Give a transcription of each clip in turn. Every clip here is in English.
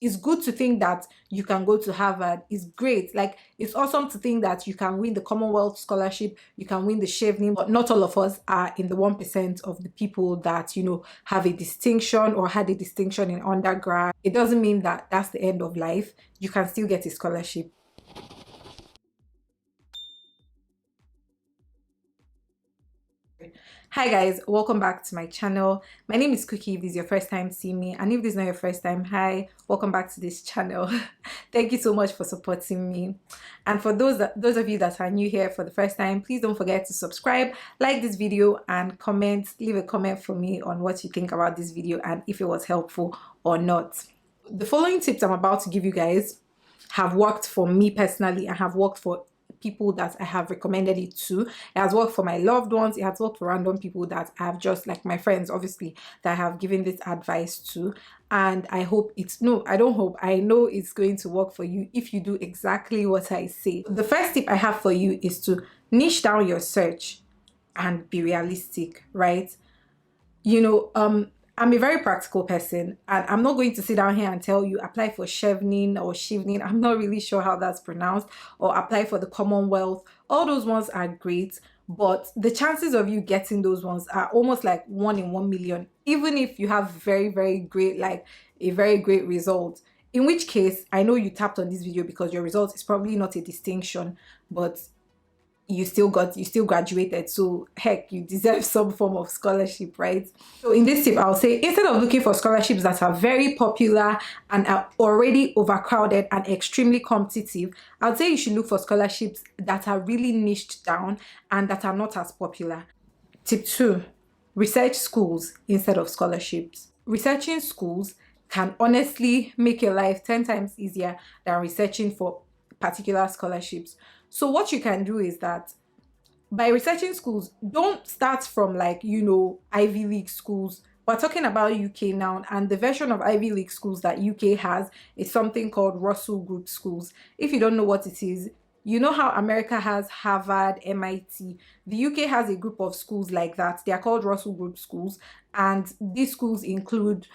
It's good to think that you can go to Harvard. It's great. Like, it's awesome to think that you can win the Commonwealth scholarship, you can win the Chevening, but not all of us are in the 1% of the people that, have a distinction or had a distinction in undergrad. It doesn't mean that that's the end of life. You can still get a scholarship. Hi guys, welcome back to my channel. My name is Cookie if this is your first time seeing me, and if this is not your first time, hi, welcome back to this channel. Thank you so much for supporting me. And for those of you that are new here for the first time, please don't forget to subscribe, like this video, and leave a comment for me on what you think about this video and if it was helpful or not. The following tips I'm about to give you guys have worked for me personally and have worked for people that I have recommended it to. It has worked for my loved ones. It has worked for random people that I have, just like my friends, obviously, that I have given this advice to. And I hope I don't hope, I know it's going to work for you if you do exactly what I say. The first tip I have for you is to niche down your search and be realistic, right? I'm a very practical person, and I'm not going to sit down here and tell you apply for Chevening or Chevening. I'm not really sure how that's pronounced, or apply for the Commonwealth. All those ones are great, but the chances of you getting those ones are almost like 1 in 1 million, even if you have very, very great, like a very great result. In which case, I know you tapped on this video because your result is probably not a distinction, but you still graduated, so heck, you deserve some form of scholarship, right? So in this tip, I'll say, instead of looking for scholarships that are very popular and are already overcrowded and extremely competitive, I'll say you should look for scholarships that are really niched down and that are not as popular. Tip 2, research schools instead of scholarships. Researching schools can honestly make your life 10 times easier than researching for particular scholarships. So what you can do is that by researching schools, don't start from, like, Ivy League schools. We're talking about UK now, and the version of Ivy League schools that UK has is something called Russell Group schools. If you don't know what it is, you know how America has Harvard, MIT. The UK has a group of schools like that. They are called Russell Group schools, and these schools include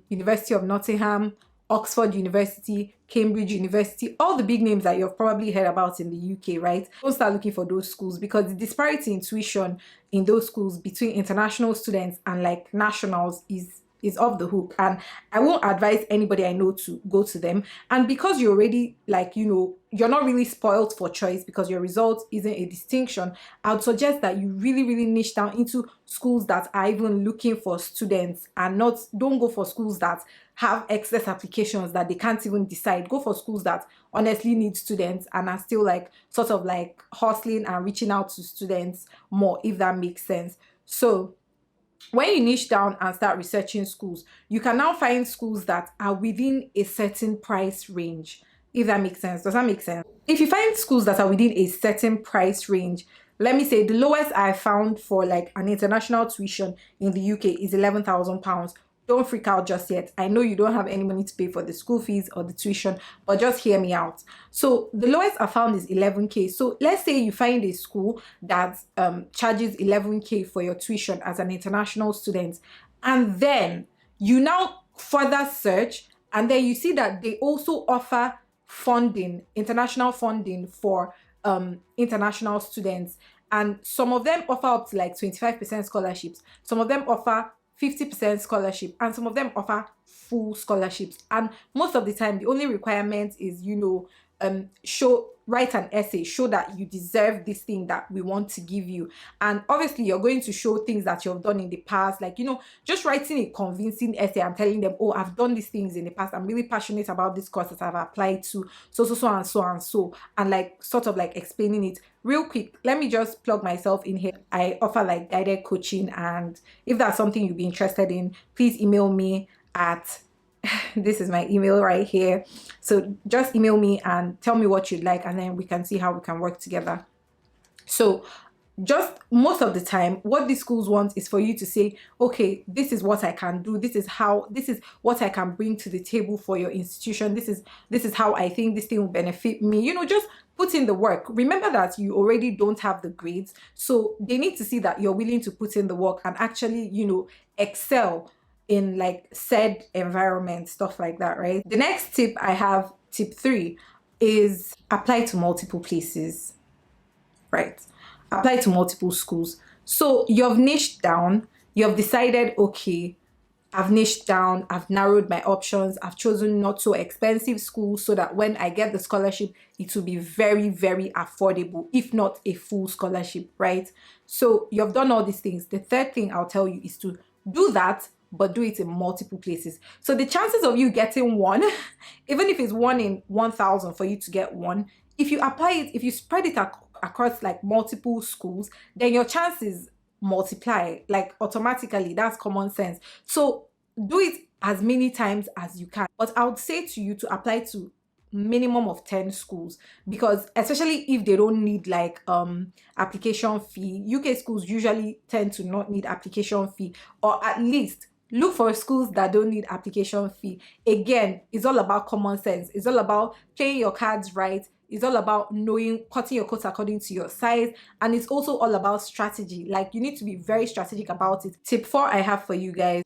University of Nottingham, Oxford University, Cambridge University, all the big names that you've probably heard about in the UK, right? Don't start looking for those schools, because the disparity in tuition in those schools between international students and like nationals is off the hook, and I won't advise anybody I know to go to them. And because you're already, like, you're not really spoiled for choice because your result isn't a distinction, I would suggest that you really, really niche down into schools that are even looking for students, and don't go for schools that have excess applications that they can't even decide. Go for schools that honestly need students and are still like sort of like hustling and reaching out to students more, if that makes sense. So when you niche down and start researching schools, you can now find schools that are within a certain price range, if that makes sense. Does that make sense? If you find schools that are within a certain price range, let me say the lowest I found for like an international tuition in the UK is £11,000. Don't freak out just yet. I know you don't have any money to pay for the school fees or the tuition, but just hear me out. So the lowest I found is 11K. So let's say you find a school that charges 11K for your tuition as an international student, and then you now further search, and then you see that they also offer funding, international funding for international students. And some of them offer up to like 25% scholarships. Some of them offer 50% scholarship, and some of them offer full scholarships. And most of the time, the only requirement is, write an essay, show that you deserve this thing that we want to give you. And obviously you're going to show things that you've done in the past, like, just writing a convincing essay and telling them, oh, I've done these things in the past, I'm really passionate about this course that I've applied to, so, and like sort of like explaining it. Real quick, let me just plug myself in here. I offer like guided coaching, and if that's something you'd be interested in, please email me at this is my email right here. So just email me and tell me what you'd like, and then we can see how we can work together. So just most of the time, what these schools want is for you to say, okay, this is what I can do, this is what I can bring to the table for your institution, this is how I think this thing will benefit me. Just put in the work. Remember that you already don't have the grades, so they need to see that you're willing to put in the work and actually excel in like said environment, stuff like that, right? The next tip I have, tip 3, is apply to multiple places, right? Apply to multiple schools. So you've niched down, you've decided, okay, I've niched down, I've narrowed my options, I've chosen not so expensive schools so that when I get the scholarship, it will be very, very affordable, if not a full scholarship, right? So you've done all these things. The third thing I'll tell you is to do that, but do it in multiple places. So the chances of you getting one, even if it's 1 in 1,000 for you to get one, if you apply it, if you spread it across like multiple schools, then your chances multiply like automatically. That's common sense. So do it as many times as you can, but I would say to you to apply to minimum of 10 schools, because especially if they don't need like application fee. UK schools usually tend to not need application fee, or at least look for schools that don't need application fee. Again, it's all about common sense. It's all about playing your cards right. It's all about knowing, cutting your coat according to your size. And it's also all about strategy. Like, you need to be very strategic about it. Tip 4 I have for you guys: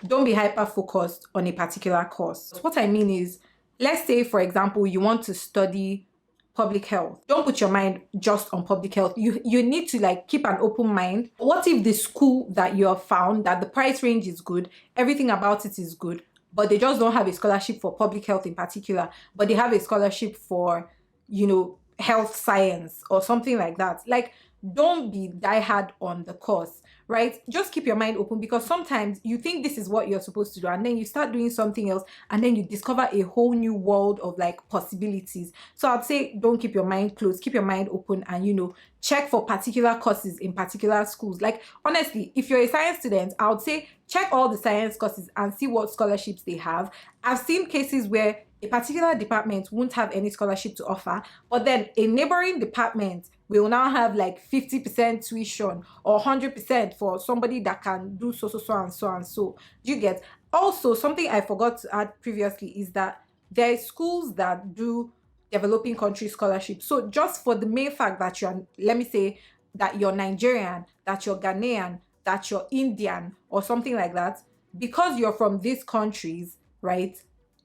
don't be hyper focused on a particular course. What I mean is, let's say, for example, you want to study public health. Don't put your mind just on public health. You need to like keep an open mind. What if the school that you have found, that the price range is good, everything about it is good, but they just don't have a scholarship for public health in particular, but they have a scholarship for, you know, health science or something like that? Like, don't be diehard on the course, right? Just keep your mind open, because sometimes you think this is what you're supposed to do, and then you start doing something else, and then you discover a whole new world of like possibilities. So I'd say don't keep your mind closed, keep your mind open, and, you know, check for particular courses in particular schools. Like, honestly, if you're a science student, I would say check all the science courses and see what scholarships they have. I've seen cases where a particular department won't have any scholarship to offer, but then a neighboring department will now have like 50% tuition or 100% for somebody that can do so and so and so. Do you get? Also, something I forgot to add previously is that there are schools that do developing country scholarships. So just for the main fact that you're, let me say, that you're Nigerian, that you're Ghanaian, that you're Indian or something like that, because you're from these countries, right,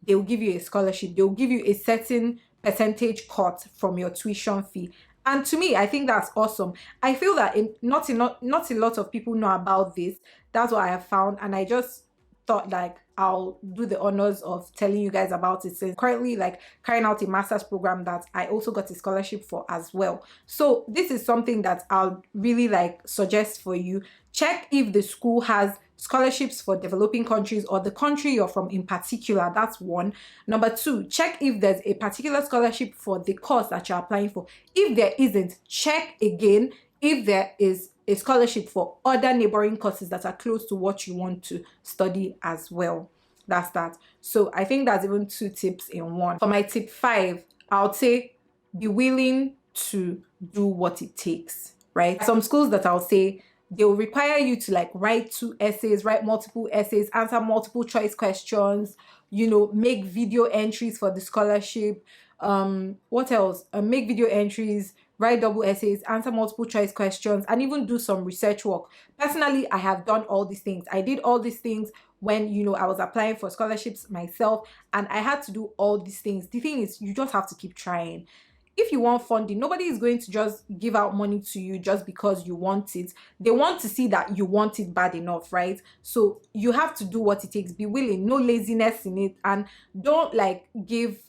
they'll give you a scholarship. They'll give you a certain percentage cut from your tuition fee. And to me, I think that's awesome. I feel that not a lot of people know about this. That's what I have found. And I just thought like I'll do the honors of telling you guys about it, since currently like carrying out a master's program that I also got a scholarship for as well. So this is something that I'll really like suggest for you. Check if the school has scholarships for developing countries, or the country you're from in particular. That's one. Number 2, check if there's a particular scholarship for the course that you're applying for. If there isn't, check again if there is a scholarship for other neighboring courses that are close to what you want to study as well. That's that. So I think that's even 2 tips in one. For my tip 5, I would say be willing to do what it takes, right? Some schools that I'll say, they'll require you to like write 2 essays, write multiple essays, answer multiple choice questions, you know, make video entries for the scholarship. What else? Make video entries, write double essays, answer multiple choice questions, and even do some research work. Personally, I have done all these things. I did all these things when, you know, I was applying for scholarships myself, and I had to do all these things. The thing is, you just have to keep trying. If you want funding, nobody is going to just give out money to you just because you want it. They want to see that you want it bad enough, right? So you have to do what it takes. Be willing, no laziness in it, and don't like give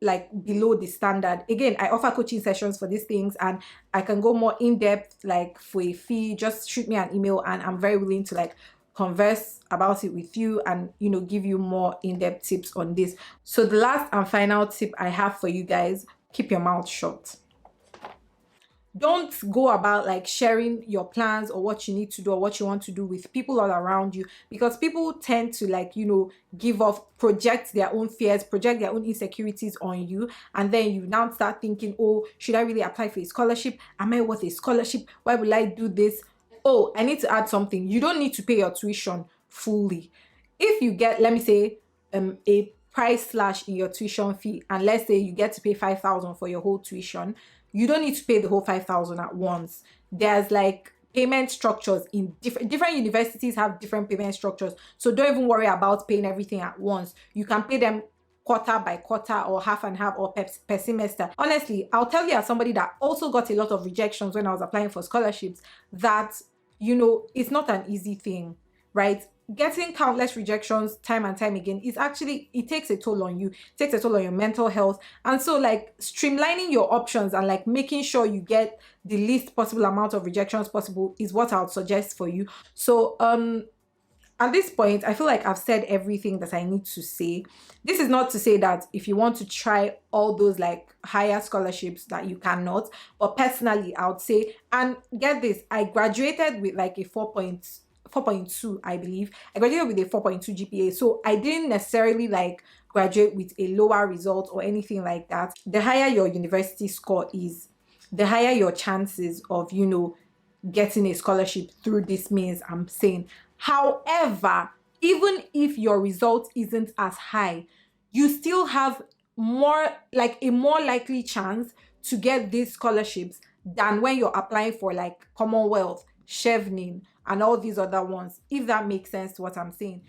like below the standard. Again, I offer coaching sessions for these things, and I can go more in depth like for a fee. Just shoot me an email, and I'm very willing to like converse about it with you and, you know, give you more in-depth tips on this. So the last and final tip I have for you guys: keep your mouth shut. Don't go about like sharing your plans or what you need to do or what you want to do with people all around you, because people tend to like, you know, give off, project their own fears, project their own insecurities on you, and then you now start thinking, oh, should I really apply for a scholarship? Am I worth a scholarship? Why will I do this? Oh, I need to add something. You don't need to pay your tuition fully. If you get, let me say, a price slash in your tuition fee, and let's say you get to pay 5,000 for your whole tuition, you don't need to pay the whole 5,000 at once. There's like payment structures in different universities have different payment structures. So don't even worry about paying everything at once. You can pay them quarter by quarter or half and half or per semester. Honestly, I'll tell you, as somebody that also got a lot of rejections when I was applying for scholarships, that, you know, it's not an easy thing, right? Getting countless rejections time and time again is actually, it takes a toll on you, it takes a toll on your mental health. And so like streamlining your options and like making sure you get the least possible amount of rejections possible is what I would suggest for you. So at this point, I feel like I've said everything that I need to say. This is not to say that if you want to try all those like higher scholarships that you cannot, but personally, I would say, and get this, I graduated with like a 4.2, I believe. I graduated with a 4.2 GPA. So I didn't necessarily like graduate with a lower result or anything like that. The higher your university score is, the higher your chances of, you know, getting a scholarship through this means, I'm saying. However, even if your result isn't as high, you still have more, like a more likely chance to get these scholarships than when you're applying for like Commonwealth, Chevening, and all these other ones, if that makes sense to what I'm saying.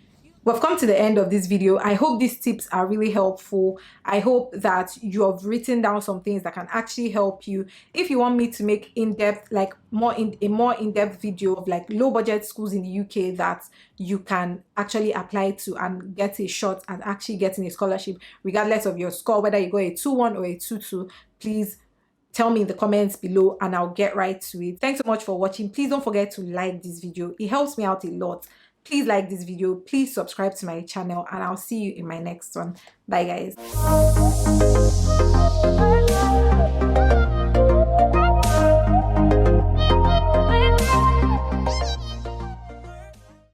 We've come to the end of this video. I hope these tips are really helpful. I hope that you have written down some things that can actually help you. If you want me to make in-depth, like a more in-depth video of like low budget schools in the UK that you can actually apply to and get a shot at actually getting a scholarship, regardless of your score, whether you got a 2-1 or a 2-2, please tell me in the comments below and I'll get right to it. Thanks so much for watching. Please don't forget to like this video. It helps me out a lot. Please like this video, please subscribe to my channel, and I'll see you in my next one. Bye guys.